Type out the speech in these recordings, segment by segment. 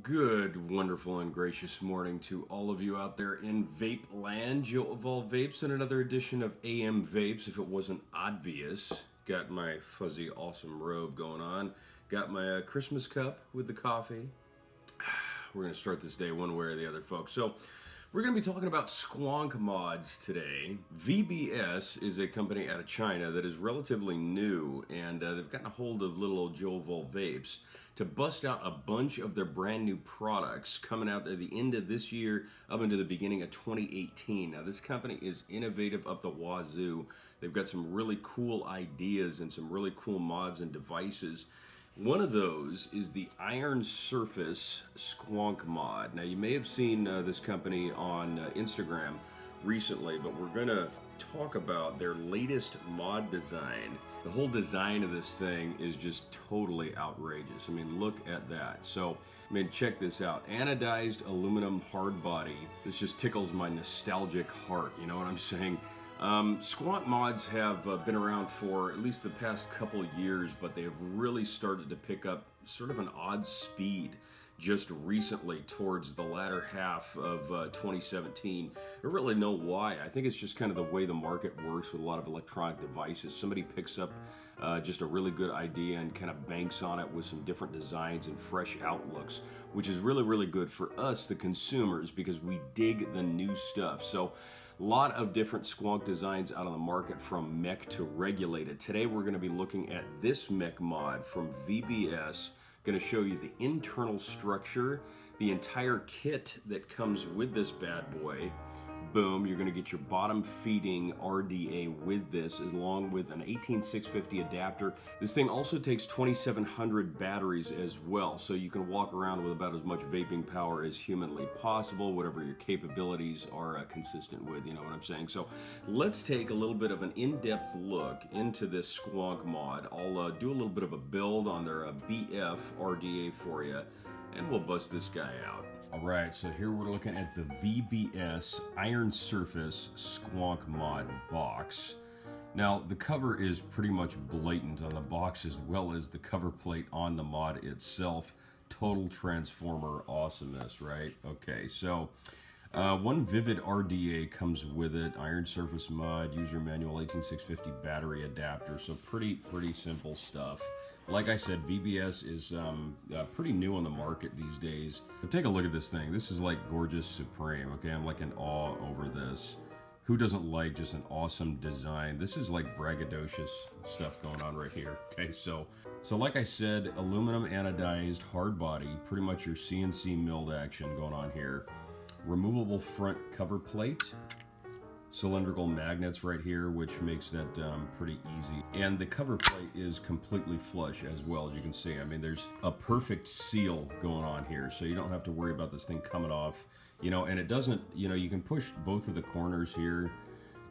Good, wonderful, and gracious morning to all of you out there in vape land. Joe of all vapes and another edition of AM Vapes, if it wasn't obvious. Got my fuzzy, awesome robe going on. Got my Christmas cup with the coffee. We're going to start this day one way or the other, folks. So, we're going to be talking about Squonk Mods today. VBS is a company out of China that is relatively new, and they've gotten a hold of little old Joe of all vapes to bust out a bunch of their brand new products coming out at the end of this year up into the beginning of 2018. Now, this company is innovative up the wazoo. They've got some really cool ideas and some really cool mods and devices. One of those is the Iron Surface Squonk Mod. Now, you may have seen this company on Instagram recently, but we're going to talk about their latest mod design. The whole design of this thing is just totally outrageous. I mean, look at that. So, I mean, check this out. Anodized aluminum hard body. This just tickles my nostalgic heart, you know what I'm saying? Squonk mods have been around for at least the past couple years, but they have really started to pick up sort of an odd speed just recently towards the latter half of 2017. I don't really know why. I think it's just kind of the way the market works with a lot of electronic devices. Somebody picks up just a really good idea and kind of banks on it with some different designs and fresh outlooks, which is really, really good for us, the consumers, because we dig the new stuff. So, a lot of different squonk designs out on the market, from mech to regulated. Today we're going to be looking at this mech mod from VBS. Going to show you the internal structure, the entire kit that comes with this bad boy. Boom, you're going to get your bottom feeding RDA with this, along with an 18650 adapter. This thing also takes 2700 batteries as well, so you can walk around with about as much vaping power as humanly possible, whatever your capabilities are consistent with, you know what I'm saying? So let's take a little bit of an in-depth look into this Squonk mod. I'll do a little bit of a build on their BF RDA for you, and we'll bust this guy out. Alright, so here we're looking at the VBS Iron Surface Squonk Mod box. Now, the cover is pretty much blatant on the box, as well as the cover plate on the mod itself. Total Transformer awesomeness, right? Okay, so one Vivid RDA comes with it. Iron Surface Mod, user manual, 18650 battery adapter. So pretty simple stuff. Like I said, VBS is pretty new on the market these days. But take a look at this thing. This is like gorgeous supreme, okay? I'm like in awe over this. Who doesn't like just an awesome design? This is like braggadocious stuff going on right here, okay? So like I said, aluminum anodized hard body, pretty much your CNC milled action going on here. Removable front cover plate. Cylindrical magnets right here, which makes that pretty easy. And the cover plate is completely flush as well, as you can see. I mean, there's a perfect seal going on here, so you don't have to worry about this thing coming off. You know, and it doesn't, you know, you can push both of the corners here.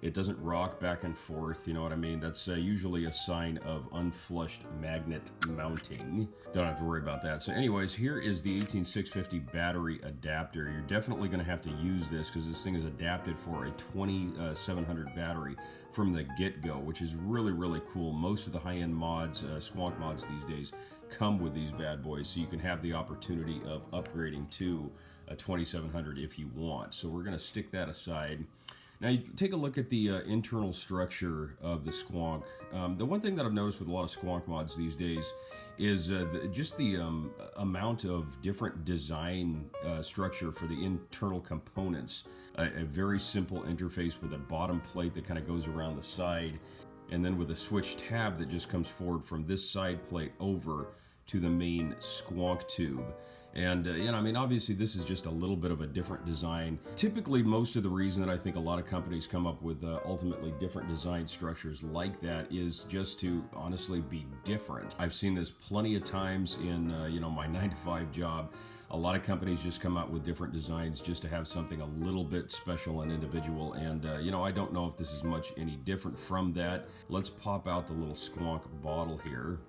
It doesn't rock back and forth, you know what I mean? That's usually a sign of unflushed magnet mounting. Don't have to worry about that. So anyways, here is the 18650 battery adapter. You're definitely going to have to use this because this thing is adapted for a 2700 battery from the get-go, which is really, really cool. Most of the high-end mods, Squonk mods these days, come with these bad boys, so you can have the opportunity of upgrading to a 2700 if you want. So we're going to stick that aside. Now, you take a look at the internal structure of the Squonk. The one thing that I've noticed with a lot of Squonk mods these days is just the amount of different design structure for the internal components. A very simple interface with a bottom plate that kind of goes around the side, and then with a switch tab that just comes forward from this side plate over to the main Squonk tube. And, you know, I mean, obviously this is just a little bit of a different design. Typically, most of the reason that I think a lot of companies come up with ultimately different design structures like that is just to honestly be different. I've seen this plenty of times in, you know, my 9-to-5 job. A lot of companies just come out with different designs just to have something a little bit special and individual. And, you know, I don't know if this is much any different from that. Let's pop out the little Squonk bottle here.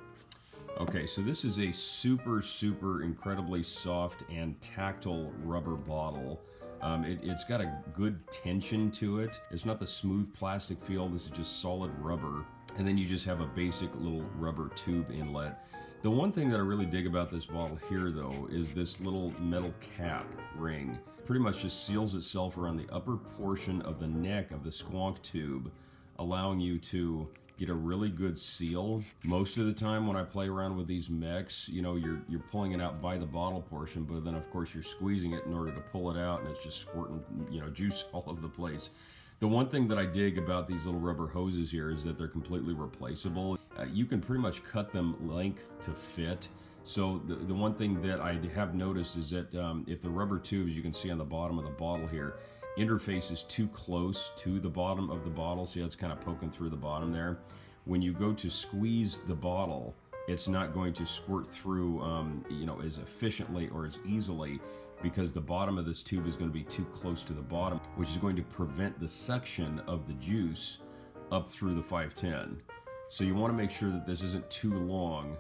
Okay, so this is a super incredibly soft and tactile rubber bottle. It's got a good tension to it. It's not the smooth plastic feel. This is just solid rubber. And then you just have a basic little rubber tube inlet. The one thing that I really dig about this bottle here, though, is this little metal cap ring. Pretty much just seals itself around the upper portion of the neck of the squonk tube, allowing you to get a really good seal. Most of the time when I play around with these mechs, you know, you're pulling it out by the bottle portion, but then of course you're squeezing it in order to pull it out, and it's just squirting, you know, juice all over the place. The one thing that I dig about these little rubber hoses here is that they're completely replaceable. You can pretty much cut them length to fit. So the one thing that I have noticed is that if the rubber tubes, you can see on the bottom of the bottle here, interface is too close to the bottom of the bottle. See how it's kind of poking through the bottom there? When you go to squeeze the bottle, it's not going to squirt through you know, as efficiently or as easily, because the bottom of this tube is going to be too close to the bottom, which is going to prevent the suction of the juice up through the 510. So you want to make sure that this isn't too long.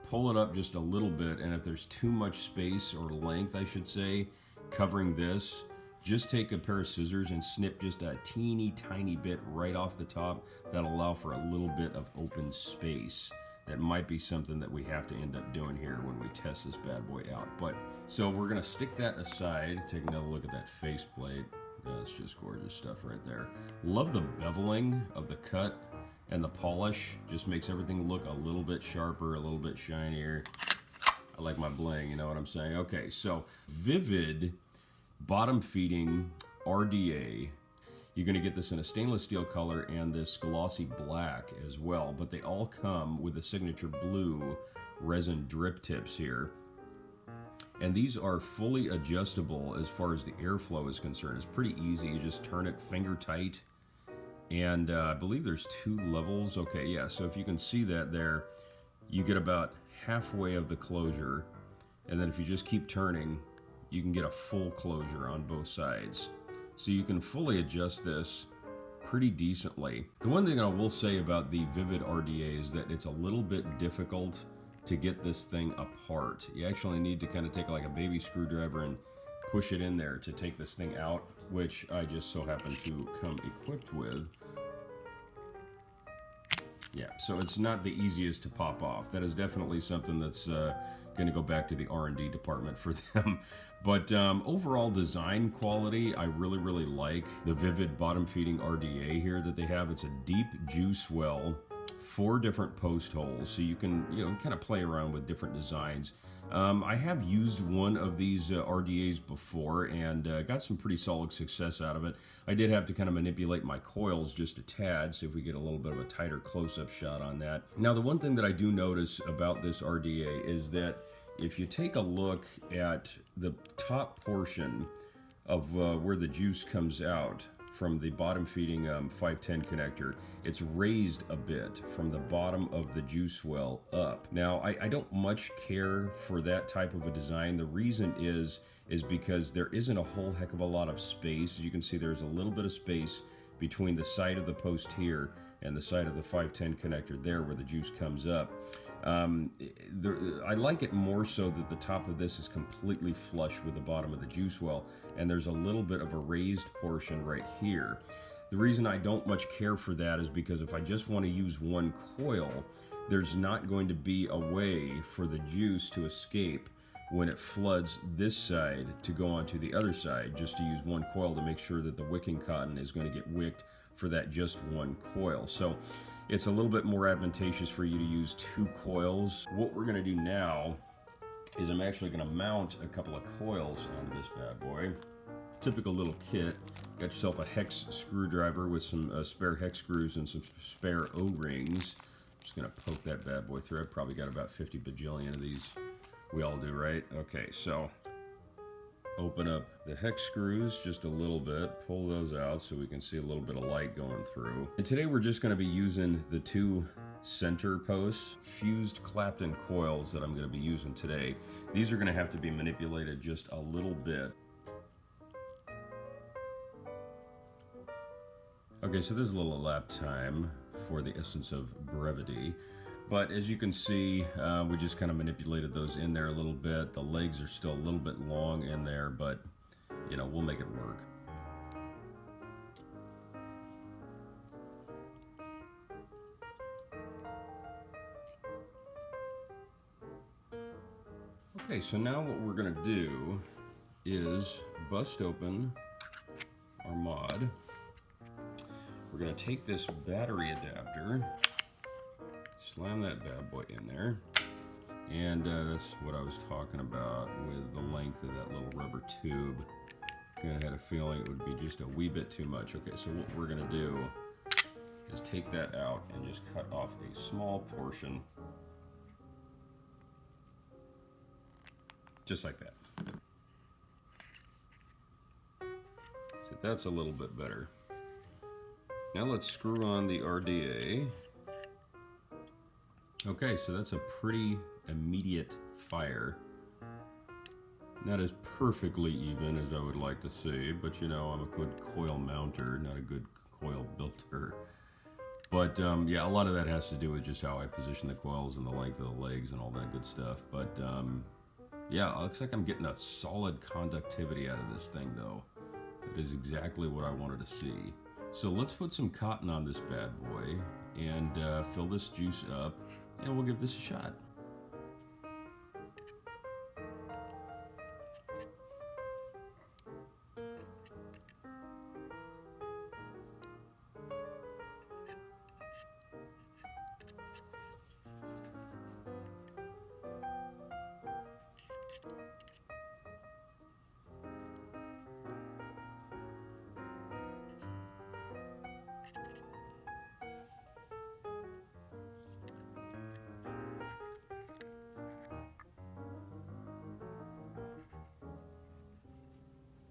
Pull it up just a little bit, and if there's too much space, or length I should say, covering this, just take a pair of scissors and snip just a teeny tiny bit right off the top. That'll allow for a little bit of open space. That might be something that we have to end up doing here when we test this bad boy out. But so we're gonna stick that aside, take another look at that faceplate. That's just gorgeous stuff right there. Love the beveling of the cut, and the polish just makes everything look a little bit sharper, a little bit shinier. I like my bling, you know what I'm saying? Okay, so Vivid bottom feeding RDA. You're going to get this in a stainless steel color and this glossy black as well, but they all come with the signature blue resin drip tips here. And these are fully adjustable as far as the airflow is concerned. It's pretty easy. You just turn it finger tight. And I believe there's 2 levels. Okay, yeah, so if you can see that there, you get about halfway of the closure. And then if you just keep turning, you can get a full closure on both sides. So you can fully adjust this pretty decently. The one thing I will say about the Vivid RDA is that it's a little bit difficult to get this thing apart. You actually need to kind of take like a baby screwdriver and push it in there to take this thing out, which I just so happen to come equipped with. Yeah, so it's not the easiest to pop off. That is definitely something that's going to go back to the R&D department for them. But overall design quality, I really like the Vivid bottom feeding RDA here that they have. It's a deep juice well, 4 different post holes, so you can kind of play around with different designs. I have used one of these RDAs before and got some pretty solid success out of it. I did have to kind of manipulate my coils just a tad, see if we get a little bit of a tighter close-up shot on that. Now, the one thing that I do notice about this RDA is that if you take a look at the top portion of where the juice comes out from the bottom feeding 510 connector, it's raised a bit from the bottom of the juice well up. Now, I don't much care for that type of a design. The reason is because there isn't a whole heck of a lot of space. As you can see, there's a little bit of space between the side of the post here and the side of the 510 connector there where the juice comes up. I like it more so that the top of this is completely flush with the bottom of the juice well, and there's a little bit of a raised portion right here. The reason I don't much care for that is because if I just want to use one coil, there's not going to be a way for the juice to escape when it floods this side to go onto the other side, just to use one coil to make sure that the wicking cotton is going to get wicked for that just one coil. So it's a little bit more advantageous for you to use 2 coils. What we're going to do now is I'm actually going to mount a couple of coils onto this bad boy. Typical little kit. Got yourself a hex screwdriver with some spare hex screws and some spare O-rings. Just going to poke that bad boy through. I've probably got about 50 bajillion of these. We all do, right? Okay, so open up the hex screws just a little bit, pull those out so we can see a little bit of light going through. And today we're just going to be using the 2 center posts, fused Clapton coils that I'm going to be using today. These are going to have to be manipulated just a little bit. Okay, so there's a little lap time for the essence of brevity. But as you can see, we just kind of manipulated those in there a little bit. The legs are still a little bit long in there, but we'll make it work. Okay, so now what we're gonna do is bust open our mod. We're gonna take this battery adapter, slam that bad boy in there, and that's what I was talking about with the length of that little rubber tube. I had a feeling it would be just a wee bit too much. Okay, so what we're gonna do is take that out and just cut off a small portion, just like that. So that's a little bit better. Now let's screw on the RDA. Okay, so that's a pretty immediate fire. Not as perfectly even as I would like to see, but you know, I'm a good coil mounter, not a good coil builder. But yeah, a lot of that has to do with just how I position the coils and the length of the legs and all that good stuff. But yeah, it looks like I'm getting a solid conductivity out of this thing though. That is exactly what I wanted to see. So let's put some cotton on this bad boy and fill this juice up, and we'll give this a shot.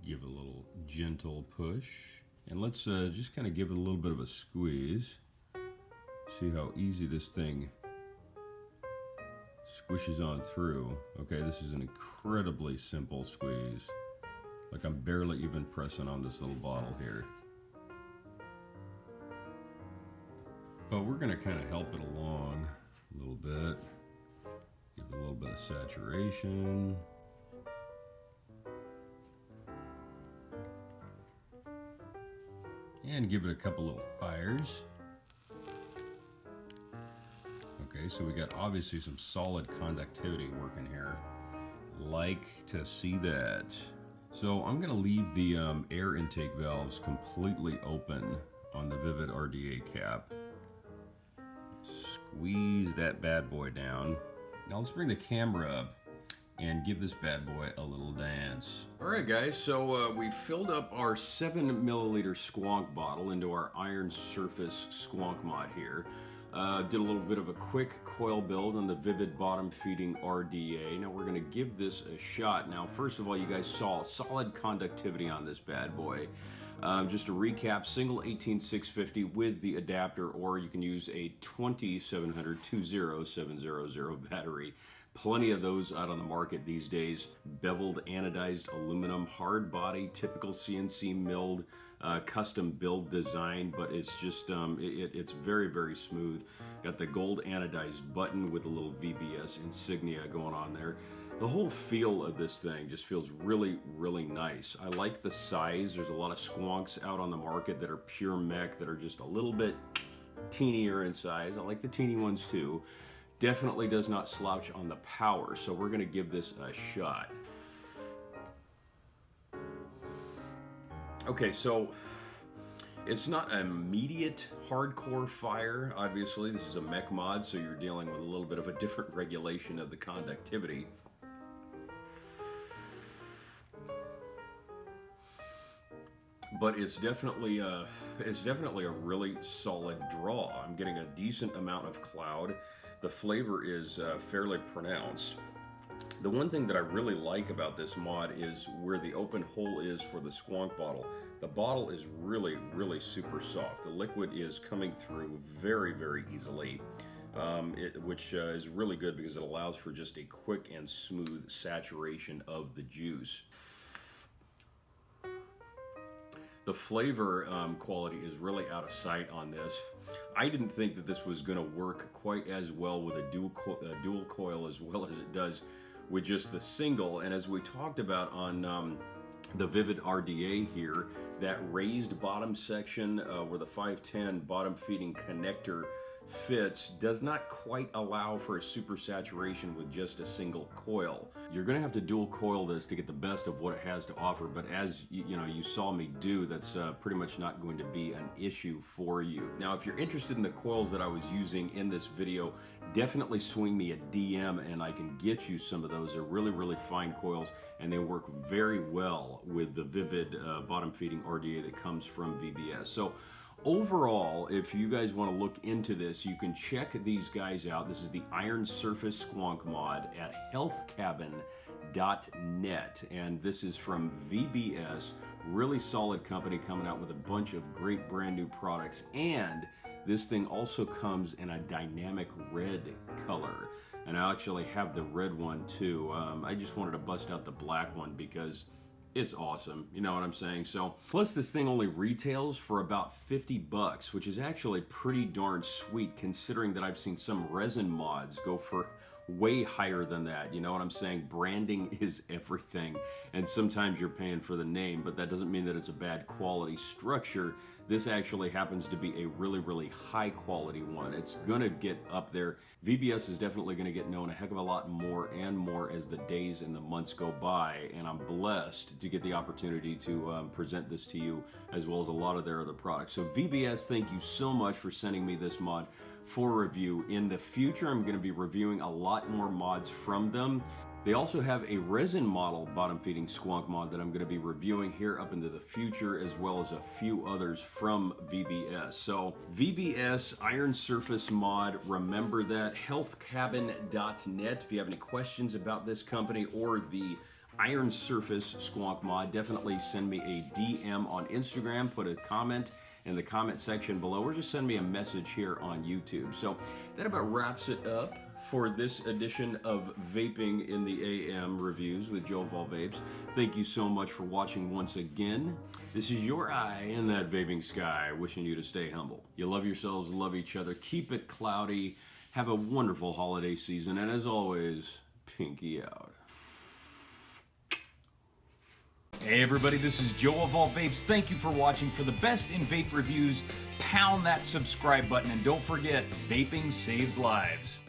Give it a little gentle push, and let's just kind of give it a little bit of a squeeze. See how easy this thing squishes on through. Okay, this is an incredibly simple squeeze. Like I'm barely even pressing on this little bottle here. But we're gonna kind of help it along a little bit. Give it a little bit of saturation. And give it a couple little fires. Okay, so we got obviously some solid conductivity working here. Like to see that. So I'm gonna leave the air intake valves completely open on the Vivid RDA cap. Squeeze that bad boy down. Now let's bring the camera up and give this bad boy a little dance. All right, guys, so we filled up our 7 milliliter squonk bottle into our Iron Surface Squonk Mod here. Did a little bit of a quick coil build on the Vivid bottom feeding RDA. Now we're gonna give this a shot. Now, first of all, you guys saw solid conductivity on this bad boy. Just to recap, single 18650 with the adapter, or you can use a 20700 20700 battery. Plenty of those out on the market these days. Beveled anodized aluminum, hard body, typical CNC milled, custom build design, but it's just it's very, very smooth. Got the gold anodized button with a little VBS insignia going on there. The whole feel of this thing just feels really, really nice. I like the size. There's a lot of squonks out on the market that are pure mech that are just a little bit teenier in size. I like the teeny ones too. Definitely does not slouch on the power, so we're gonna give this a shot. Okay, so it's not an immediate hardcore fire. Obviously, this is a mech mod, so you're dealing with a little bit of a different regulation of the conductivity. But it's definitely a really solid draw. I'm getting a decent amount of cloud. The flavor is fairly pronounced. The one thing that I really like about this mod is where the open hole is for the squonk bottle. The bottle is really, really super soft. The liquid is coming through very, very easily, which is really good because it allows for just a quick and smooth saturation of the juice. The flavor quality is really out of sight on this. I didn't think that this was going to work quite as well with a dual coil as well as it does with just the single. And as we talked about on the Vivid RDA here, that raised bottom section where the 510 bottom feeding connector fits does not quite allow for a super saturation with just a single coil. You're going to have to dual coil this to get the best of what it has to offer, but as you saw me do, that's pretty much not going to be an issue for you. Now, if you're interested in the coils that I was using in this video, definitely swing me a DM and I can get you some of those. They're really, really fine coils, and they work very well with the Vivid bottom feeding RDA that comes from VBS. So overall, if you guys want to look into this, you can check these guys out. This is the Iron Surface Squonk Mod at healthcabin.net, and this is from VBS. Really solid company coming out with a bunch of great brand new products, and this thing also comes in a dynamic red color. And I actually have the red one too. I just wanted to bust out the black one because it's awesome, you know what I'm saying? So, plus this thing only retails for about 50 bucks, which is actually pretty darn sweet considering that I've seen some resin mods go for way higher than that, you know what I'm saying? Branding is everything, and sometimes you're paying for the name, but that doesn't mean that it's a bad quality structure. This actually happens to be a really, really high quality one. It's gonna get up there. VBS is definitely gonna get known a heck of a lot more and more as the days and the months go by, and I'm blessed to get the opportunity to present this to you as well as a lot of their other products. So VBS, thank you so much for sending me this mod for review. In the future, I'm gonna be reviewing a lot more mods from them. They also have a resin model bottom feeding squonk mod that I'm going to be reviewing here up into the future, as well as a few others from VBS. So VBS Iron Surface Mod, remember that, healthcabin.net. If you have any questions about this company or the Iron Surface Squonk Mod, definitely send me a DM on Instagram, put a comment in the comment section below, or just send me a message here on YouTube. So that about wraps it up for this edition of Vaping in the AM reviews with Joe of All Vapes. Thank you so much for watching once again. This is your eye in that vaping sky, wishing you to stay humble. You love yourselves, love each other, keep it cloudy, have a wonderful holiday season, and as always, pinky out. Hey everybody, this is Joe of All Vapes. Thank you for watching. For the best in vape reviews, pound that subscribe button, and don't forget, vaping saves lives.